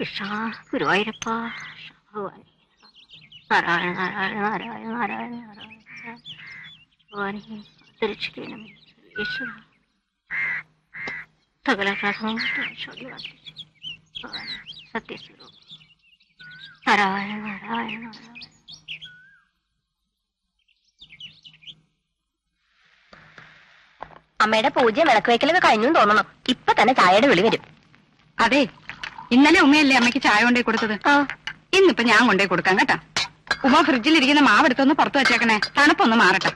കൃഷ്ണ ഗുരുവായൂരപ്പ ഭഗവാനെ നാരായണ നാരായണ നാരായണ നാരായണ നാരായണ ഭഗവാനെ രക്ഷിക്കണമേ ഈശ്വര സകല സത്യസ്വരൂപ നാരായണ നാരായണ നാരായണ. അമ്മയുടെ പൂജ വിളക്ക് വയ്ക്കലൊക്കെ കഴിഞ്ഞു തോന്നണം. ഇപ്പൊ തന്നെ ചായയുടെ വിളി വരും. അതെ, ഇന്നലെ ഉമ്മയല്ലേ അമ്മയ്ക്ക് ചായ കൊണ്ടേ കൊടുത്തത്? ഇന്നിപ്പൊ ഞാൻ കൊണ്ടേ കൊടുക്കാം കേട്ടാ. ഉമ്മ ഫ്രിഡ്ജിലിരിക്കുന്ന മാവെടുത്തൊന്ന് പുറത്തു വെച്ചേക്കണേ, തണുപ്പൊന്ന് മാറട്ടെ.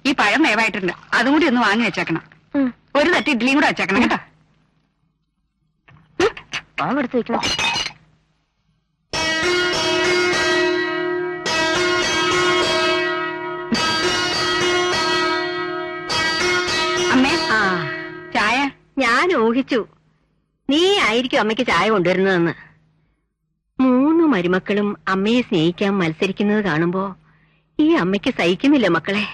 ഈ പഴം വേവായിട്ടുണ്ട്, അതും കൂടി ഒന്ന് വാങ്ങി വെച്ചേക്കണം. ഒരു തട്ട് ഇഡ്ഡലിയും കൂടെ വെച്ചേക്കണം കേട്ടാ. മാവെടുത്ത് വെക്കണം. അമ്മേ ചായ. ഞാൻ ഊഹിച്ചു നീ ആയിരിക്കും അമ്മയ്ക്ക് ചായ കൊണ്ടുവരുന്നതെന്ന്. 3 മരുമക്കളും അമ്മയെ സ്നേഹിക്കാൻ മത്സരിക്കുന്നത് കാണുമ്പോ ഈ അമ്മയ്ക്ക് സഹിക്കുന്നില്ല മക്കളെ.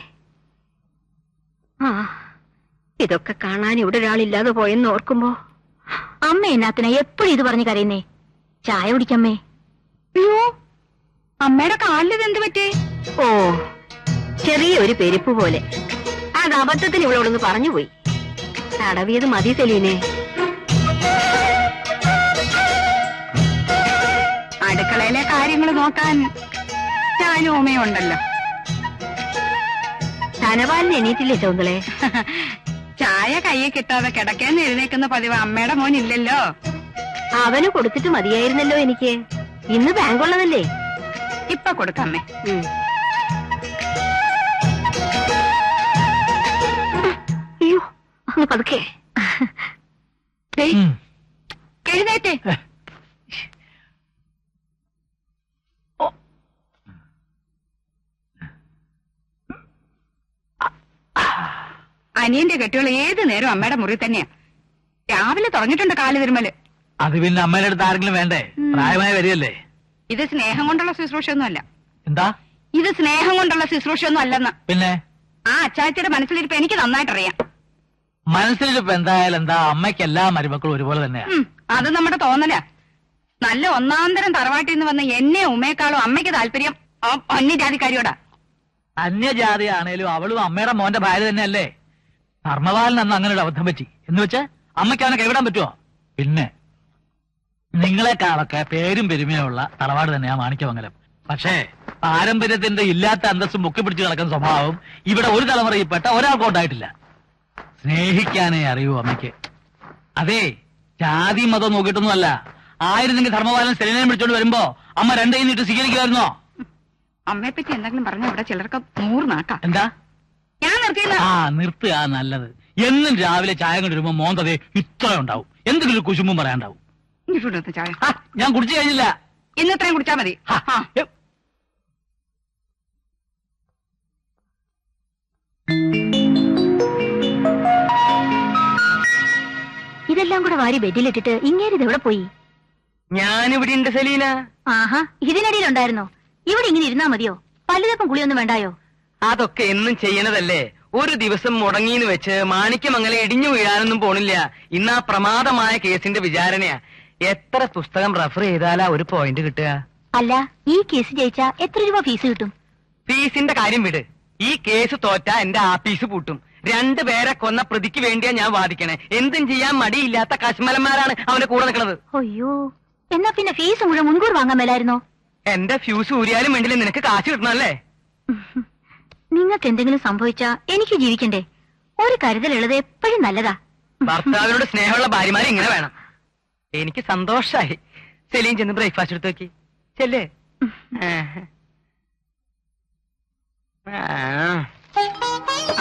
ഇതൊക്കെ കാണാൻ ഇവിടെ ഒരാളില്ലാതെ പോയെന്ന് ഓർക്കുമ്പോ അമ്മ എന്നാത്തിനാ എപ്പോഴും ഇത് പറഞ്ഞു കരയുന്നേ? ചായ കുടിക്കമ്മേ. അയ്യോ, അമ്മയുടെ കാലിൽ എന്ത് പറ്റേ? ഓ, ചെറിയൊരു പെരുപ്പ് പോലെ. അത് അബദ്ധത്തിന് ഇവളോടൊന്ന് പറഞ്ഞുപോയി. തടവിയത് മതി സെലീനെ. അടുക്കളയിലെ കാര്യങ്ങൾ നോക്കാൻ ഞാനും ഓമയും ഉണ്ടല്ലോ. ധനവാലിന് എണീറ്റില്ലേ ചൗന്തളെ? ചായ കയ്യിൽ കിട്ടാതെ കിടക്കാൻ എഴുന്നേക്കുന്ന പതിവ് അമ്മയുടെ മോനില്ലല്ലോ. അവന് കൊടുത്തിട്ട് മതിയായിരുന്നല്ലോ എനിക്ക്. ഇന്ന് ബാങ്കുള്ളതല്ലേ? ഇപ്പൊ കൊടുക്കമ്മേ. അയ്യോ, ഒന്ന് പതുക്കെ. എഴുന്നേറ്റേ. അനിയന്റെ കെട്ടുകൾ ഏത് നേരം അമ്മയുടെ മുറി തന്നെയാ. രാവിലെ തുടങ്ങിയിട്ടുണ്ട് കാല് തിരുമല്. അത് പിന്നെ അമ്മയുടെ അടുത്ത് ആരെങ്കിലും വേണ്ടേ? പ്രായമായി വരികയല്ലേ. ഇത് സ്നേഹം കൊണ്ടുള്ള ശുശ്രൂഷയൊന്നും അല്ല. എന്താ? ഇത് സ്നേഹം കൊണ്ടുള്ള ശുശ്രൂഷയൊന്നും അല്ലെന്ന്. പിന്നെ ആ അച്ചാച്ചിയുടെ മനസ്സിലിരിപ്പ് എനിക്ക് നന്നായിട്ടറിയാം. മനസ്സിലിരിപ്പ് എന്തായാലും എന്താ, അമ്മയ്ക്ക് എല്ലാ മരുമക്കളും ഒരുപോലെ തന്നെയാ. അത് നമ്മുടെ തോന്നലാ. നല്ല ഒന്നാന്തരം തറവാട്ടിൽ നിന്ന് വന്ന എന്നെ ഉമ്മയെക്കാളും അമ്മയ്ക്ക് താല്പര്യം ആ അന്യജാതിക്കാരിയോടാ. അന്യജാതി ആണേലും അവളും അമ്മയുടെ മോന്റെ ഭാര്യ തന്നെയല്ലേ. ധർമ്മപാലൻ അന്ന് അങ്ങനെ ഒരു അബദ്ധം പറ്റി എന്ന് വെച്ച് അമ്മയ്ക്ക് അവനെ കൈവിടാൻ പറ്റുമോ? പിന്നെ നിങ്ങളെക്കാളൊക്കെ പേരും പെരുമയുള്ള തറവാട് തന്നെയാ മാണിക്യമംഗലം. പക്ഷേ പാരമ്പര്യത്തിന്റെ ഇല്ലാത്ത അന്തസ്സും മുക്കി പിടിച്ച് കിടക്കുന്ന സ്വഭാവം ഇവിടെ ഒരു തലമുറയിൽപ്പെട്ട ഒരാൾക്കുണ്ടായിട്ടില്ല. സ്നേഹിക്കാനേ അറിയൂ അമ്മയ്ക്ക്. അതെ, ജാതി മതം നോക്കിയിട്ടൊന്നുമല്ല. ആയിരുന്നെങ്കിൽ ധർമ്മപാലൻ സെലിനെ വിളിച്ചോണ്ട് വരുമ്പോ അമ്മ 2 കൈ നീട്ടി സ്വീകരിക്കുമായിരുന്നോ? അമ്മയെപ്പറ്റി എന്തെങ്കിലും പറഞ്ഞ ഇവിടെ ചിലർക്ക് 100 നാക്കാം. എന്താ? ഞാൻ നിർത്തിയില്ല. നിർത്തുക നല്ലത്. എന്നും രാവിലെ ചായ കൊണ്ടിരുമ്പോ മോന്തതേ ഇത്ര ഉണ്ടാവും. എന്തെങ്കിലും കുശുമ്പും പറയാണ്ടാവും. ചായ ഞാൻ കുടിച്ചു കഴിഞ്ഞില്ല. ഇന്ന് ഇത്രയും കുടിച്ചാ മതി. ഇതെല്ലാം കൂടെ വാരി ബെഡിലിട്ടിട്ട് ഇങ്ങേരിത് എവിടെ പോയി? ഞാനിവിടെ ഉണ്ട് സെലീന. ആഹാ, ഇതിനിടയിലുണ്ടായിരുന്നോ? ഇവിടെ ഇങ്ങനെ ഇരുന്നാ മതിയോ? പല്ലുതപ്പം കുളിയൊന്നും വേണ്ടായോ? അതൊക്കെ എന്നും ചെയ്യണതല്ലേ. ഒരു ദിവസം മുടങ്ങിന്ന് വെച്ച് മാണിക്യമംഗലം ഇടിഞ്ഞു വീഴാനൊന്നും പോണില്ല. ഇന്ന് ആ പ്രമാദമായ കേസിന്റെ വിചാരണയാ. എത്ര പുസ്തകം റെഫർ ചെയ്താലാ ഒരു പോയിന്റ് കിട്ടുക? അല്ല, ഈ കേസ് ജയിച്ചാ എത്ര രൂപ ഫീസ് കിട്ടും? ഫീസിന്റെ കാര്യം വിട്. ഈ കേസ് തോറ്റാ എന്റെ ആഫീസ് പൂട്ടും. 2 പേരെ കൊന്ന പ്രതിക്ക് വേണ്ടിയാ ഞാൻ വാദിക്കണേ. എന്തും ചെയ്യാൻ മടിയില്ലാത്ത കശ്മലന്മാരാണ് അവന്റെ കൂടെ നിൽക്കുന്നത്. അയ്യോ, എന്നാ പിന്നെ ഫീസ് മുഴുവൻ മുൻകൂർ വാങ്ങാൻ മേലായിരുന്നോ? എന്റെ ഫ്യൂസ് ഊരിയാലും വേണ്ടില്ല, നിനക്ക് കാശ് കിട്ടണല്ലേ. നിങ്ങൾക്ക് എന്തെങ്കിലും സംഭവിച്ചാ എനിക്ക് ജീവിക്കണ്ടേ? ഒരു കരുതലുള്ളത് എപ്പോഴും നല്ലതാ. ഭർത്താവിനോട് സ്നേഹമുള്ള ഭാര്യമാര് ഇങ്ങനെ വേണം. എനിക്ക് സന്തോഷായി. സെലീൻ ചെന്ന് ബ്രേക്ക്ഫാസ്റ്റ് എടുത്ത് വെക്കി ചെല്ലേ.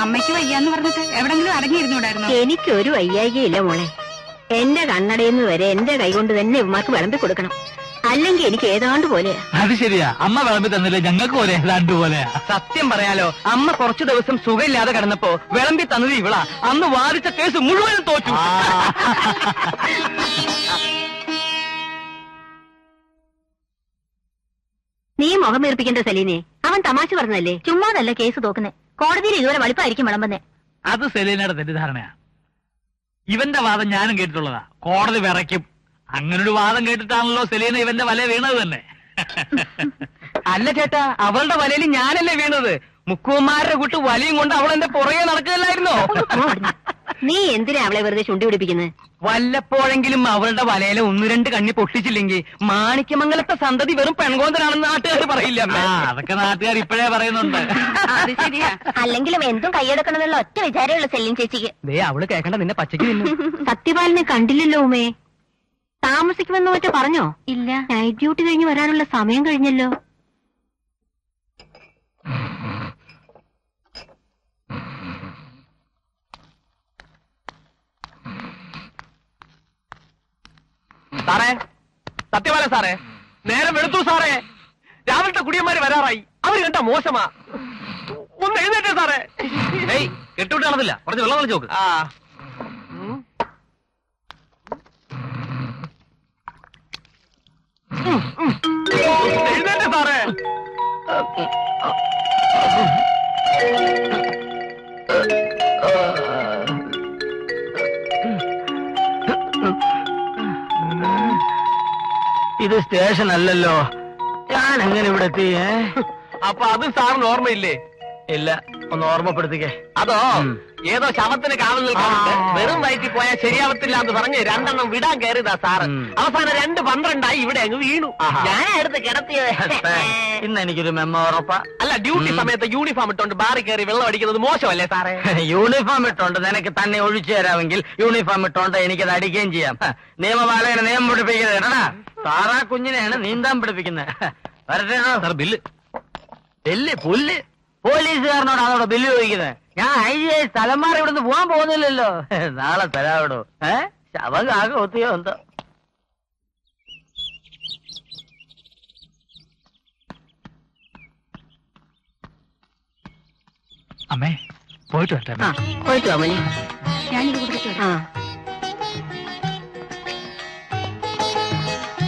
അമ്മയ്ക്ക് വയ്യാന്ന് പറഞ്ഞിട്ട് എവിടെങ്കിലും അടങ്ങിയിരുന്നൂടായിരുന്നോ? എനിക്കൊരു വയ്യായികയില്ല മോളെ. എന്റെ കണ്ണടയെന്ന് വരെ എന്റെ കൈകൊണ്ട് തന്നെ ഇവന്മാർക്ക് വിളമ്പി കൊടുക്കണം. അല്ലെങ്കിൽ എനിക്ക് ഏതാണ്ട് പോലെയാ. അത് ശരിയാ, അമ്മ വിളമ്പി തന്നില്ലേ ഞങ്ങൾക്ക് ഒരേ ഏതാണ്ട് പോലെയാ. സത്യം പറയാലോ, അമ്മ കുറച്ചു ദിവസം സുഖമില്ലാതെ കിടന്നപ്പോ വിളമ്പി തന്നത് ഇവളാ. അന്ന് വാദിച്ച കേസ് മുഴുവനും തോറ്റു. നീ മുഖം വീർപ്പിക്കേണ്ട സെലീനെ. അവൻ തമാശ പറഞ്ഞല്ലേ. ചുമ്മാതല്ല കേസ് തോക്കുന്നേ. കോടതിയിൽ ഇതുവരെ വളിപ്പായിരിക്കും വിളമ്പുന്നേ. അത് സെലീനയുടെ തെറ്റിദ്ധാരണയാ. ഇവന്റെ വാദം ഞാനും കേട്ടിട്ടുള്ളതാ. കോടതി വിറയ്ക്കും. അങ്ങനൊരു വാദം കേട്ടിട്ടാണല്ലോ സെലീന ഇവന്റെ വല വീണത് തന്നെ. അല്ല ചേട്ടാ, അവളുടെ വലയിൽ ഞാനല്ലേ വീണത്? മുക്കുവന്മാരുടെ കൂട്ട് വലയും കൊണ്ട് അവൾ എന്റെ പുറകെ നടക്കുകയല്ലായിരുന്നോ? നീ എന്തിനാ അവളെ വെറുതെ ചുണ്ടി പിടിപ്പിക്കുന്നത്? വല്ലപ്പോഴെങ്കിലും അവളുടെ വലയിലെ 1-2 കണ്ണി പൊട്ടിച്ചില്ലെങ്കിൽ മാണിക്യമംഗലത്തെ സന്തതി വെറും പെൺകോന്തനാണെന്ന് നാട്ടുകാർ പറയില്ല. അതൊക്കെ നാട്ടുകാർ ഇപ്പോഴേ പറയുന്നുണ്ട്. അത് ശരിയാ. അല്ലെങ്കിലും എന്തും കൈയെടുക്കണമെന്നുള്ള ഒറ്റ വിചാരമുള്ള സെല്ലിൻ ചേച്ചിക്ക്. ദേ അവള് കേൾക്കണ്ട, നിന്നെ പച്ചയ്ക്ക് തിന്നു. സത്യപാലിനെ കണ്ടില്ലല്ലോ ഉമേ. താമസിക്കുമെന്ന് മറ്റോ പറഞ്ഞോ? ഇല്ല. നൈറ്റ് ഡ്യൂട്ടി കഴിഞ്ഞ് വരാനുള്ള സമയം കഴിഞ്ഞല്ലോ. സാറേ, സത്യപാല സാറേ, നേരം വെളുത്തു സാറേ. രാവിലത്തെ കുടിയന്മാര് വരാറായി. അവര് കണ്ട മോശമാ. ഒന്ന് എഴുന്നേറ്റേ സാറേ. കെട്ടുവിട്ട് നടന്നില്ല, കുറച്ച് വെള്ളം കളിച്ച് നോക്ക്. എഴുന്നേറ്റേ സാറേ. ഇത് സ്റ്റേഷൻ അല്ലല്ലോ, ഞാൻ എങ്ങനെ ഇവിടെ എത്തി? അപ്പൊ അത് സാറിന് ഓർമ്മയില്ലേ? ഇല്ല, ഒന്ന് ഓർമ്മപ്പെടുത്തിക്കേ. അതോ ഏതോ ശവത്തിന് കാവൽ നിൽക്കാറുണ്ട്. വെറും വയറ്റിൽ പോയാൽ ശരിയാവത്തില്ല എന്ന് പറഞ്ഞ് 2 എണ്ണം വിടാൻ കയറിയതാ സാറ്. അവസാനം 2:12 ഇവിടെ അങ്ങ് വീണു. ഞാനാ എടുത്ത് കിടത്തിയത്. ഇന്ന് എനിക്കൊരു മെമ്മോ ഉറപ്പാ. അല്ല, ഡ്യൂട്ടി സമയത്ത് യൂണിഫോം ഇട്ടോണ്ട് ബാറി കയറി വെള്ളം അടിക്കുന്നത് മോശമല്ലേ സാറേ? യൂണിഫോം ഇട്ടോണ്ട് നിനക്ക് തന്നെ ഒഴിച്ചു തരാമെങ്കിൽ യൂണിഫോം ഇട്ടോണ്ട് എനിക്കത് അടിക്കുകയും ചെയ്യാം. നിയമപാലകനെ നിയമം പഠിപ്പിക്കുന്നത് കേട്ടടാ. സാറാ കുഞ്ഞിനെയാണ് നീന്താൻ പഠിപ്പിക്കുന്നത്. വരട്ടെ ബില്ല്. ബില്ല് പുല്ല്. പോലീസുകാരനോടാണ് അവിടെ ബില്ല് ചോദിക്കുന്നത്. ഞാൻ IAS സ്ഥലം മാറി ഇവിടുന്ന് പോകാൻ പോകുന്നില്ലല്ലോ. നാളെ തരാവിടോ. ശവം ആകെ ഒത്തിയോ എന്തോ. അമ്മേ, പോയിട്ട് വരട്ടെ. പോയിട്ട് വാ മോനെ. ഞാനിത് കൊടുത്തിട്ട് ആ,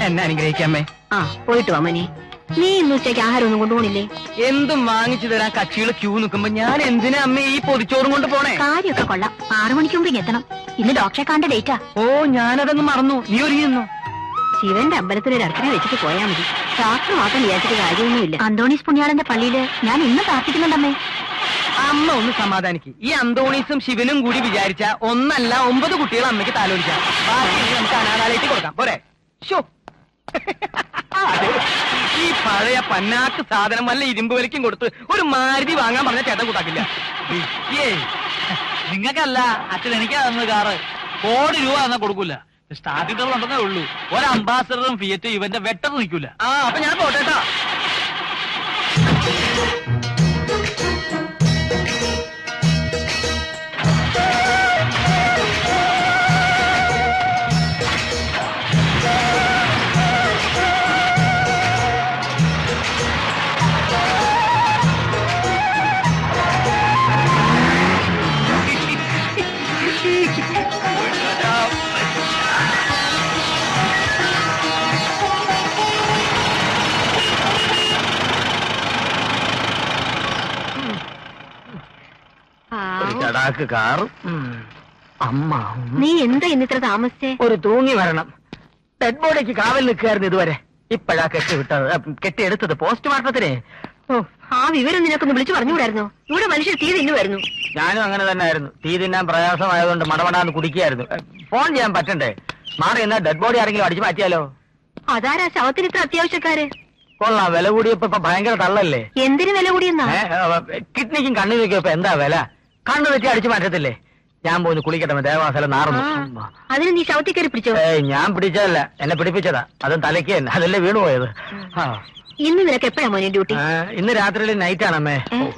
എന്നെ അനുഗ്രഹിക്കാമേ. ആ, പോയിട്ട് വാ മോനെ. നീ ഇന്ന് ഉച്ചയ്ക്ക് ആഹാരം ഒന്നും കൊണ്ടുപോണില്ലേ? എന്തും വാങ്ങിച്ചു തരാൻ കക്ഷികൾ ക്യൂ നിൽക്കുമ്പോ ഞാൻ എന്തിനാ അമ്മേ ഈ പൊതിച്ചോറും കൊണ്ട് പോണേ? കാര്യമൊക്കെ കൊള്ളാം. 6 മണിക്ക് മുമ്പ് എത്തണം. ഇന്ന് ഡോക്ടറെ കാണേണ്ട ഡേറ്റാ. ഓ, ഞാനതങ്ങ് മറന്നു. നീ ഒരുങ്ങുന്നു. ശിവന്റെ അമ്പലത്തിൽ ഒരു അർച്ചന വെച്ചിട്ട് പോയാ മതി. ശാസ്ത്രം മാത്രം വിചാരിച്ചിട്ട് കാര്യമൊന്നുമില്ല. അന്തോണീസ് പുണ്യാളന്റെ പള്ളിയില് ഞാൻ ഇന്ന് പ്രാർത്ഥിക്കുന്നുണ്ടമ്മേ. അമ്മ ഒന്ന് സമാധാനിക്ക്. ഈ അന്തോണീസും ശിവനും കൂടി വിചാരിച്ച 1 അല്ല 9 കുട്ടികൾ അമ്മയ്ക്ക് താലോലിക്കാം. ബാക്കി നമുക്ക് അനാഥാലയത്തിൽ കൊടുക്കാം. പോരെ? ഷോ, ഈ പഴയ പന്നാക്ക് സാധനം വല്ല ഇരുമ്പ് വലിക്കും കൊടുത്ത് ഒരു മാരുതി വാങ്ങാൻ പറഞ്ഞ ചേട്ടൻ കൂട്ടാക്കില്ല. നിങ്ങൾക്കല്ല അച്ഛൻ എനിക്കാ തന്നത് കാറ്. കോടി രൂപ എന്നാ കൊടുക്കൂല. സ്റ്റാർട്ടിംഗ് ട്രബിൾ ഉണ്ടെന്നേ ഉള്ളൂ. ഒരു അംബാസഡറും ഫിയറ്റും ഇവന്റെ വെട്ടം നിൽക്കൂല. അപ്പൊ ഞാൻ പോട്ടേട്ടാ. ചടാക്ക് കാറും. അമ്മ, നീ എന്താ ഇന്നിത്ര താമസിച്ചേ? ഒരു തൂങ്ങി വരണം. ഡെഡ് ബോഡിക്ക് കാവൽ നിൽക്കുകയായിരുന്നു ഇതുവരെ. ഇപ്പോഴാ കെട്ടിയെടുത്തത് പോസ്റ്റ്മോർട്ടത്തിന്. ആ വിവരം നിനക്കൊന്ന് വിളിച്ചു പറഞ്ഞുകൂടായിരുന്നോ? ഇവിടെ മനുഷ്യർ തീ തിന്നുമായിരുന്നു. ഞാനും അങ്ങനെ തന്നെ ആയിരുന്നു. തീ തിന്നാൻ പ്രയാസമായതുകൊണ്ട് മടമടാന്ന് കുടിക്കുകയായിരുന്നു. ഫോൺ ചെയ്യാൻ പറ്റണ്ടേ? മാറി എന്നാ ഡെഡ് ബോഡി ആരെങ്കിലും അടിച്ചു മാറ്റിയാലോ? അതാരാ ശവത്തിന് ഇത്ര അത്യാവശ്യക്കാര്? കൊള്ളാം, വില കൂടിയപ്പോ ഇപ്പൊ ഭയങ്കര തള്ളല്ലേ? എന്തിനു വില കൂടിയെന്നാ? കിഡ്നിക്കും കണ്ണിനും ഇപ്പൊ എന്താ വില? കണ്ണു തെറ്റി അടിച്ചു മാറ്റത്തില്ലേ? ഞാൻ പോയി കുളിക്കട്ടെ, ദേവാസലം നാറുന്നു. അതിന് നീ ശവത്തിൽ കയറി പിടിച്ചോ? ഞാൻ പിടിച്ചതല്ല, എന്നെ പിടിപ്പിച്ചതാ. അതും തലയ്ക്ക് തന്നെ. അതല്ലേ വീണുപോയത്. ഇന്ന് നിനക്ക് എപ്പോഴാ മോനെ ഡ്യൂട്ടി? ഇന്ന് രാത്രിയിൽ നൈറ്റാണമ്മേ.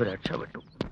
രക്ഷപ്പെട്ടു.